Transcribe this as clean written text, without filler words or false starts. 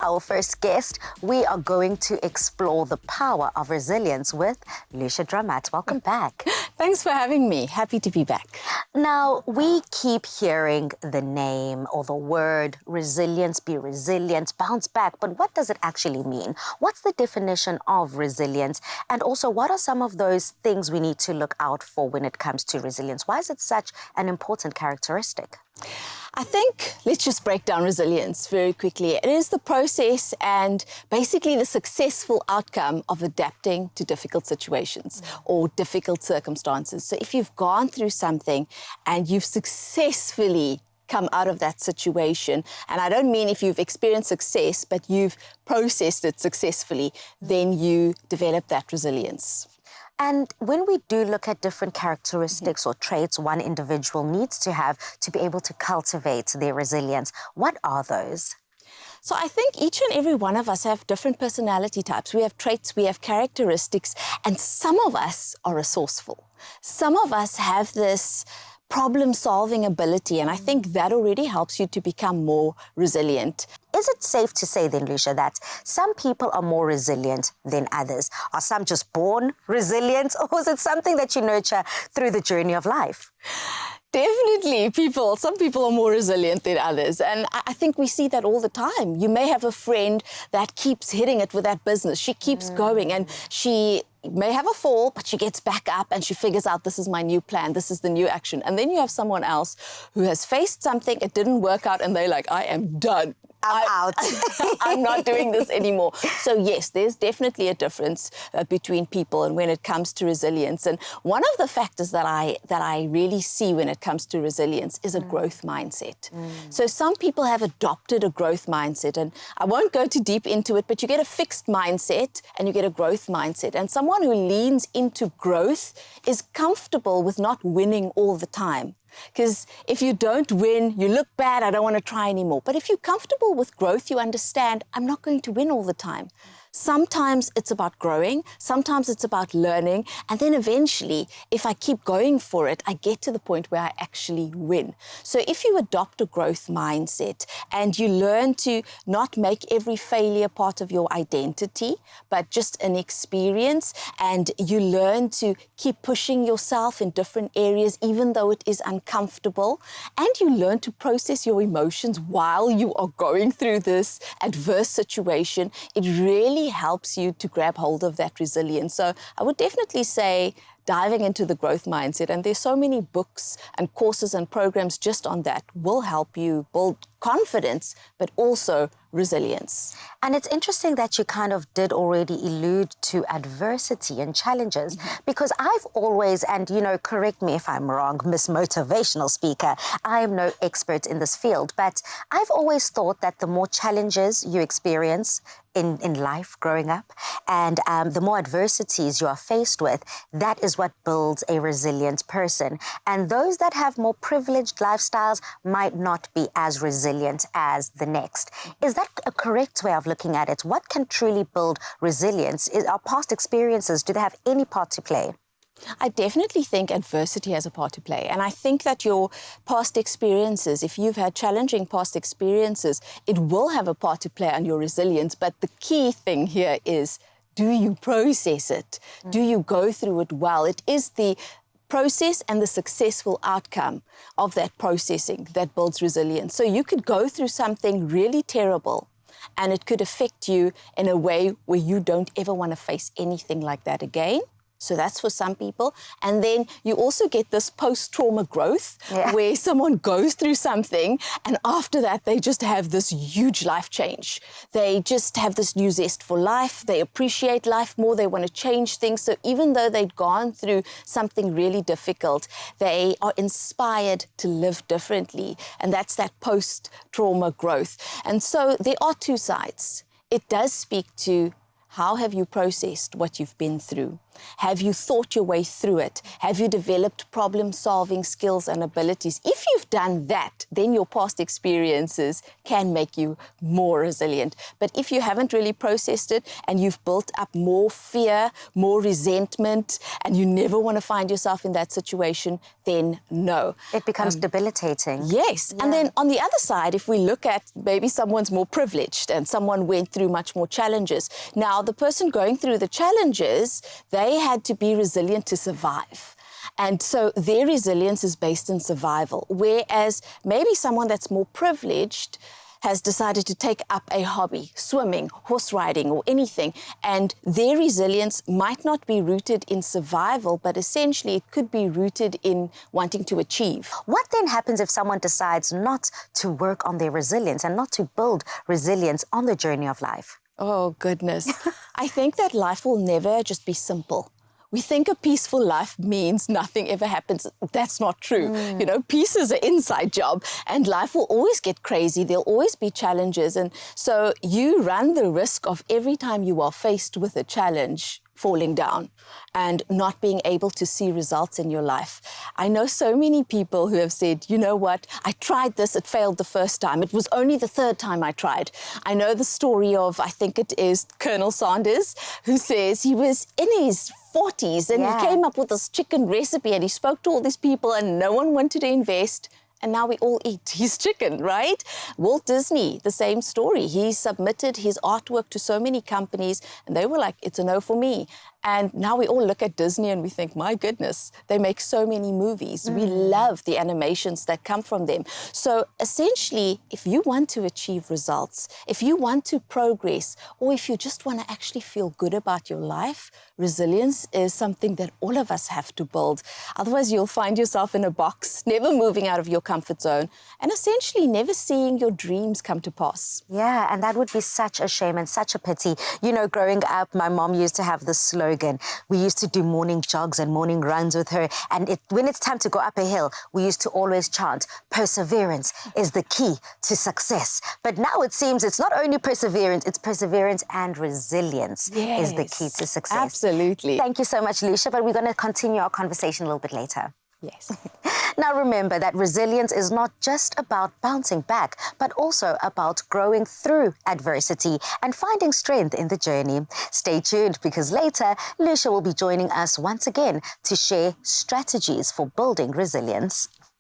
Our first guest, we are going to explore the power of resilience with Lucia Dramat. Welcome back. Thanks for having me. Happy to be back. Now, we keep hearing the name or the word resilience, be resilient, bounce back, but what does it actually mean? What's the definition of resilience? And also, what are some of those things we need to look out for when it comes to resilience? Why is it such an important characteristic? I think let's just break down resilience very quickly. It is the process and basically the successful outcome of adapting to difficult situations or difficult circumstances. So if you've gone through something and you've successfully come out of that situation, and I don't mean if you've experienced success, but you've processed it successfully, then you develop that resilience. And when we do look at different characteristics or traits one individual needs to have to be able to cultivate their resilience, what are those? So I think each and every one of us have different personality types. We have traits, we have characteristics, and some of us are resourceful. Some of us have this problem-solving ability, and I think that already helps you to become more resilient. Is it safe to say then, Lucia, that some people are more resilient than others? Are some just born resilient, or is it something that you nurture through the journey of life? Definitely, some people are more resilient than others. And I think we see that all the time. You may have a friend that keeps hitting it with that business. She keeps going and she may have a fall, but she gets back up and she figures out, this is my new plan, this is the new action. And then you have someone else who has faced something, it didn't work out, and they're like, I am done. I'm out. I'm not doing this anymore. So yes, there's definitely a difference between people and when it comes to resilience. And one of the factors that I really see when it comes to resilience is a growth mindset. So some people have adopted a growth mindset, and I won't go too deep into it, but you get a fixed mindset and you get a growth mindset. And someone who leans into growth is comfortable with not winning all the time. Because if you don't win, you look bad, I don't want to try anymore. But if you're comfortable with growth, you understand, I'm not going to win all the time. Sometimes it's about growing, sometimes it's about learning, and then eventually, if I keep going for it, I get to the point where I actually win. So if you adopt a growth mindset and you learn to not make every failure part of your identity, but just an experience, and you learn to keep pushing yourself in different areas, even though it is uncomfortable, and you learn to process your emotions while you are going through this adverse situation, it really helps you to grab hold of that resilience. So I would definitely say diving into the growth mindset, and there's so many books and courses and programs just on that, will help you build confidence, but also resilience. And it's interesting that you kind of did already allude to adversity and challenges, because I've always, and correct me if I'm wrong, Miss Motivational Speaker, I am no expert in this field, but I've always thought that the more challenges you experience in life growing up, and the more adversities you are faced with, that is what builds a resilient person. And those that have more privileged lifestyles might not be as resilient as the next. Is that a correct way of looking at it? What can truly build resilience? Are past experiences, do they have any part to play? I definitely think adversity has a part to play. And I think that your past experiences, if you've had challenging past experiences, it will have a part to play on your resilience. But the key thing here is, do you process it? Do you go through it well? It is the process and the successful outcome of that processing that builds resilience. So you could go through something really terrible, and it could affect you in a way where you don't ever want to face anything like that again. So that's for some people. And then you also get this post-trauma growth where someone goes through something and after that they just have this huge life change. They just have this new zest for life. They appreciate life more. They want to change things. So even though they'd gone through something really difficult, they are inspired to live differently. And that's that post-trauma growth. And so there are two sides. It does speak to how have you processed what you've been through? Have you thought your way through it? Have you developed problem-solving skills and abilities? If you've done that, then your past experiences can make you more resilient. But if you haven't really processed it and you've built up more fear, more resentment, and you never want to find yourself in that situation, then no. It becomes debilitating. Yes. Yeah. And then on the other side, if we look at maybe someone's more privileged and someone went through much more challenges. Now, the person going through the challenges, they had to be resilient to survive. And so their resilience is based in survival, whereas maybe someone that's more privileged has decided to take up a hobby, swimming, horse riding, or anything, and their resilience might not be rooted in survival, but essentially it could be rooted in wanting to achieve. What then happens if someone decides not to work on their resilience and not to build resilience on the journey of life? Oh, goodness. I think that life will never just be simple. We think a peaceful life means nothing ever happens. That's not true. You know, peace is an inside job and life will always get crazy. There'll always be challenges. And so you run the risk of every time you are faced with a challenge, falling down and not being able to see results in your life. I know so many people who have said, you know what, I tried this, it failed the first time. It was only the third time I tried. I know the story of, I think it is Colonel Sanders, who says he was in his 40s and he came up with this chicken recipe and he spoke to all these people and no one wanted to invest. And now we all eat his chicken, right? Walt Disney, the same story. He submitted his artwork to so many companies and they were like, it's a no for me. And now we all look at Disney and we think, my goodness, they make so many movies. We love the animations that come from them. So essentially, if you want to achieve results, if you want to progress, or if you just want to actually feel good about your life, resilience is something that all of us have to build. Otherwise, you'll find yourself in a box, never moving out of your comfort zone, and essentially never seeing your dreams come to pass. Yeah, and that would be such a shame and such a pity. You know, growing up, my mom used to have this slogan. We used to do morning jogs and morning runs with her. And when it's time to go up a hill, we used to always chant, perseverance is the key to success. But now it seems it's not only perseverance, it's perseverance and resilience is the key to success. Absolutely. Thank you so much, Lucia, but we're going to continue our conversation a little bit later. Yes. Now remember that resilience is not just about bouncing back, but also about growing through adversity and finding strength in the journey. Stay tuned because later, Lucia will be joining us once again to share strategies for building resilience.